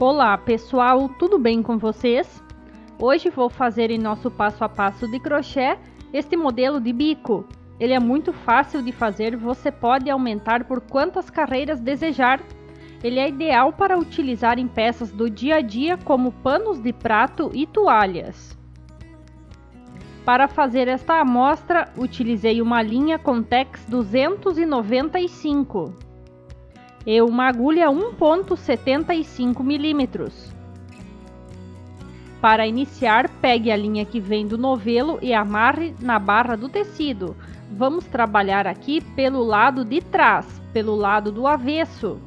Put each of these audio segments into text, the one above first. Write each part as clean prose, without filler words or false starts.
Olá pessoal, tudo bem com vocês? Hoje vou fazer em nosso passo a passo de crochê este modelo de bico. Ele é muito fácil de fazer, você pode aumentar por quantas carreiras desejar. Ele é ideal para utilizar em peças do dia a dia como panos de prato e toalhas. Para fazer esta amostra, utilizei uma linha Contex 295 e uma agulha 1,75 mm. Para iniciar, pegue a linha que vem do novelo e amarre na barra do tecido. Vamos trabalhar aqui pelo lado de trás, pelo lado do avesso.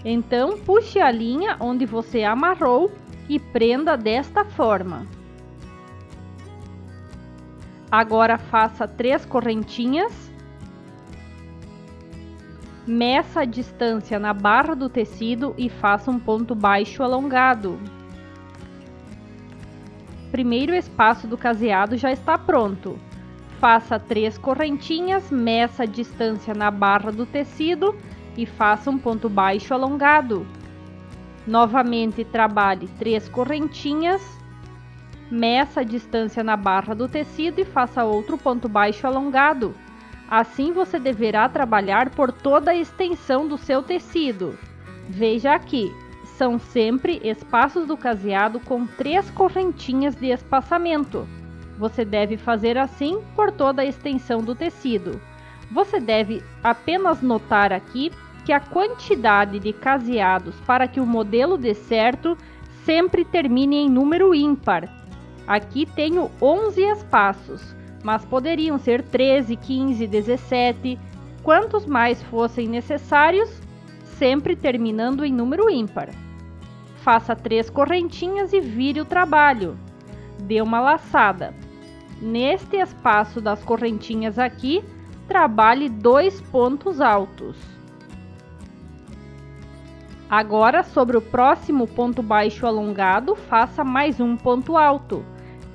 Então, puxe a linha onde você amarrou e prenda desta forma. Agora faça 3 correntinhas. Meça a distância na barra do tecido e faça um ponto baixo alongado. Primeiro espaço do caseado já está pronto. Faça 3 correntinhas, meça a distância na barra do tecido e faça um ponto baixo alongado. Novamente trabalhe 3 correntinhas, meça a distância na barra do tecido e faça outro ponto baixo alongado. Assim você deverá trabalhar por toda a extensão do seu tecido. Veja aqui, são sempre espaços do caseado com 3 correntinhas de espaçamento. Você deve fazer assim por toda a extensão do tecido. Você deve apenas notar aqui que a quantidade de caseados para que o modelo dê certo sempre termine em número ímpar. Aqui tenho 11 espaços. Mas poderiam ser 13, 15, 17, quantos mais fossem necessários, sempre terminando em número ímpar. Faça 3 correntinhas e vire o trabalho. Dê uma laçada. Neste espaço das correntinhas aqui, trabalhe 2 pontos altos. Agora, sobre o próximo ponto baixo alongado, faça mais um ponto alto.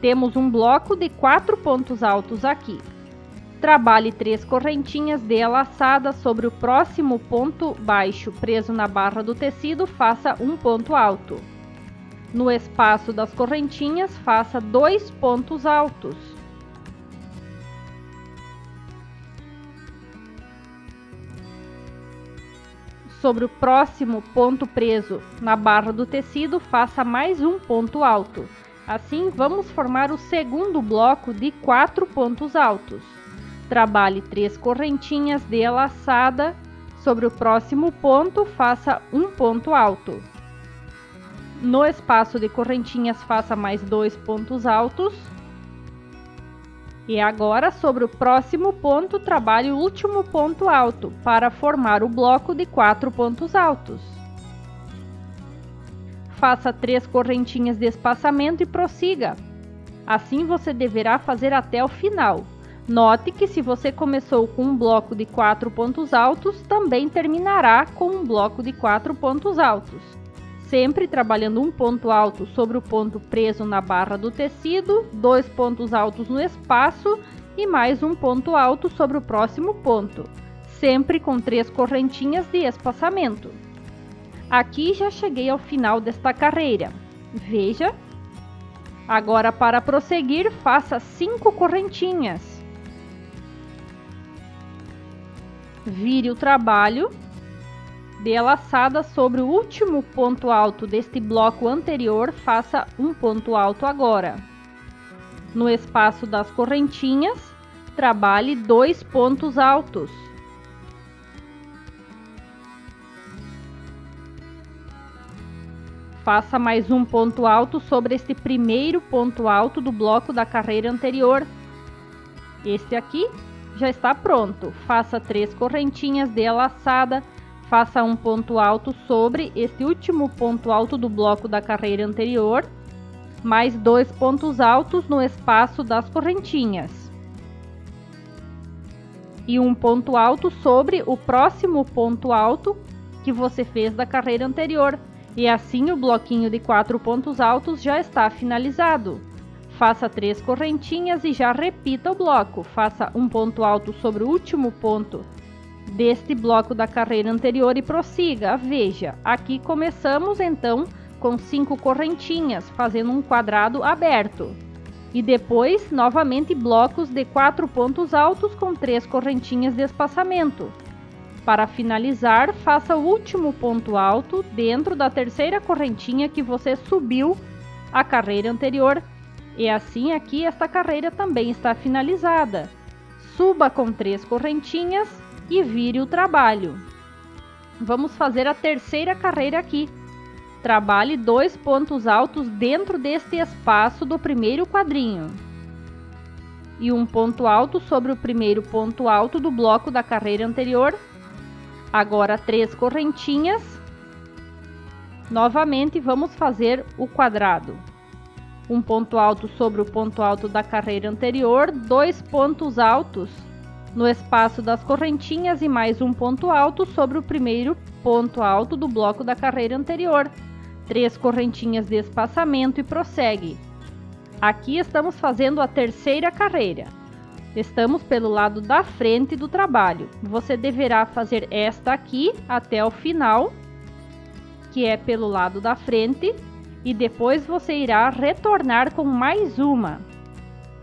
Temos um bloco de 4 pontos altos aqui. Trabalhe 3 correntinhas, dê a laçada sobre o próximo ponto baixo preso na barra do tecido, faça um ponto alto. No espaço das correntinhas, faça 2 pontos altos. Sobre o próximo ponto preso na barra do tecido, faça mais um ponto alto. Assim, vamos formar o segundo bloco de 4 pontos altos. Trabalhe 3 correntinhas, dê a laçada. Sobre o próximo ponto, faça um ponto alto. No espaço de correntinhas, faça mais 2 pontos altos. E agora, sobre o próximo ponto, trabalhe o último ponto alto para formar o bloco de 4 pontos altos. Faça 3 correntinhas de espaçamento e prossiga. Assim você deverá fazer até o final. Note que se você começou com um bloco de 4 pontos altos, também terminará com um bloco de 4 pontos altos. Sempre trabalhando um ponto alto sobre o ponto preso na barra do tecido, 2 pontos altos no espaço e mais um ponto alto sobre o próximo ponto. Sempre com 3 correntinhas de espaçamento. Aqui já cheguei ao final desta carreira. Veja. Agora, para prosseguir, faça 5 correntinhas. Vire o trabalho. Dê a laçada sobre o último ponto alto deste bloco anterior, faça um ponto alto agora. No espaço das correntinhas, trabalhe 2 pontos altos. Faça mais um ponto alto sobre este primeiro ponto alto do bloco da carreira anterior. Este aqui já está pronto. Faça 3 correntinhas, dê a laçada, faça um ponto alto sobre este último ponto alto do bloco da carreira anterior, mais 2 pontos altos no espaço das correntinhas. E um ponto alto sobre o próximo ponto alto que você fez da carreira anterior. E assim o bloquinho de 4 pontos altos já está finalizado. Faça 3 correntinhas e já repita o bloco. Faça um ponto alto sobre o último ponto deste bloco da carreira anterior e prossiga. Veja, aqui começamos então com 5 correntinhas, fazendo um quadrado aberto. E depois, novamente, blocos de 4 pontos altos com 3 correntinhas de espaçamento. Para finalizar, faça o último ponto alto dentro da terceira correntinha que você subiu a carreira anterior. E assim aqui esta carreira também está finalizada. Suba com 3 correntinhas e vire o trabalho. Vamos fazer a terceira carreira aqui. Trabalhe 2 pontos altos dentro deste espaço do primeiro quadrinho. E um ponto alto sobre o primeiro ponto alto do bloco da carreira anterior. Agora 3 correntinhas. Novamente vamos fazer o quadrado. Um ponto alto sobre o ponto alto da carreira anterior, 2 pontos altos no espaço das correntinhas e mais um ponto alto sobre o primeiro ponto alto do bloco da carreira anterior. 3 correntinhas de espaçamento e prossegue. Aqui estamos fazendo a terceira carreira. Estamos pelo lado da frente do trabalho. Você deverá fazer esta aqui até o final, que é pelo lado da frente. E depois você irá retornar com mais uma,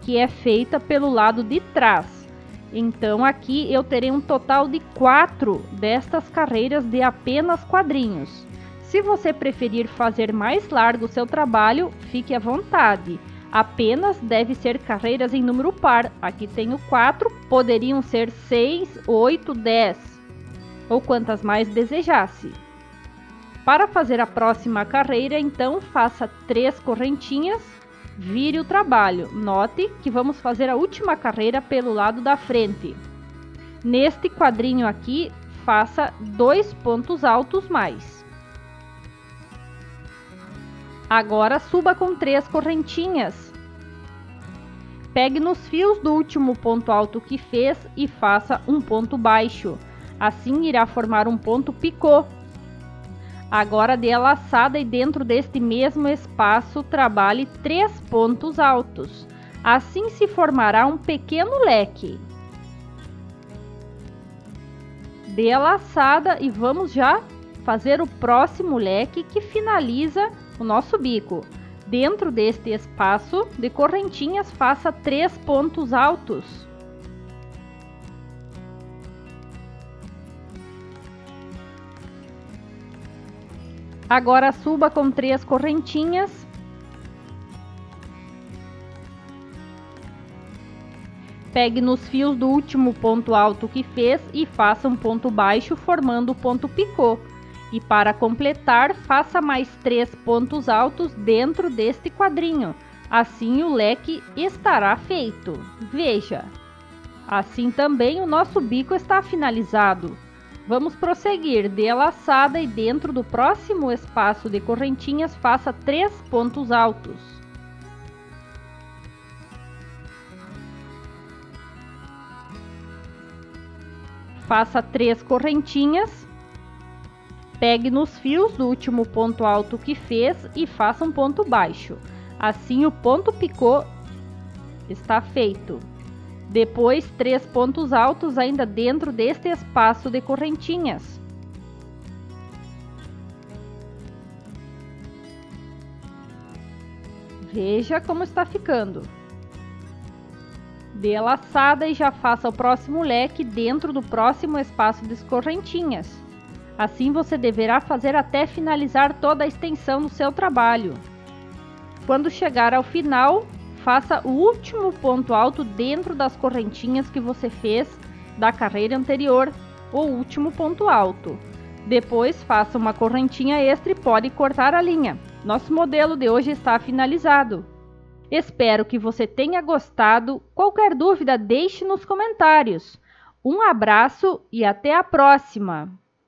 que é feita pelo lado de trás. Então aqui eu terei um total de 4 destas carreiras de apenas quadrinhos. Se você preferir fazer mais largo o seu trabalho, fique à vontade. Apenas deve ser carreiras em número par. Aqui tenho 4, poderiam ser 6, 8, 10 ou quantas mais desejasse. Para fazer a próxima carreira, então, faça 3 correntinhas, vire o trabalho. Note que vamos fazer a última carreira pelo lado da frente. Neste quadrinho aqui, faça 2 pontos altos mais. Agora suba com 3 correntinhas. Pegue nos fios do último ponto alto que fez e faça um ponto baixo. Assim irá formar um ponto picô. Agora dê a laçada e dentro deste mesmo espaço trabalhe 3 pontos altos. Assim se formará um pequeno leque. Dê a laçada e vamos já fazer o próximo leque que finaliza o nosso bico. Dentro deste espaço de correntinhas, faça 3 pontos altos. Agora suba com 3 correntinhas. Pegue nos fios do último ponto alto que fez e faça um ponto baixo formando o ponto picô. E para completar, faça mais 3 pontos altos dentro deste quadrinho. Assim o leque estará feito. Veja! Assim também o nosso bico está finalizado. Vamos prosseguir, dê a laçada e dentro do próximo espaço de correntinhas faça 3 pontos altos. Faça 3 correntinhas, pegue nos fios do último ponto alto que fez e faça um ponto baixo. Assim o ponto picô está feito. Depois, 3 pontos altos ainda dentro deste espaço de correntinhas. Veja como está ficando. Dê a laçada e já faça o próximo leque dentro do próximo espaço de correntinhas. Assim você deverá fazer até finalizar toda a extensão do seu trabalho. Quando chegar ao final, faça o último ponto alto dentro das correntinhas que você fez da carreira anterior, o último ponto alto. Depois faça uma correntinha extra e pode cortar a linha. Nosso modelo de hoje está finalizado. Espero que você tenha gostado. Qualquer dúvida, deixe nos comentários. Um abraço e até a próxima!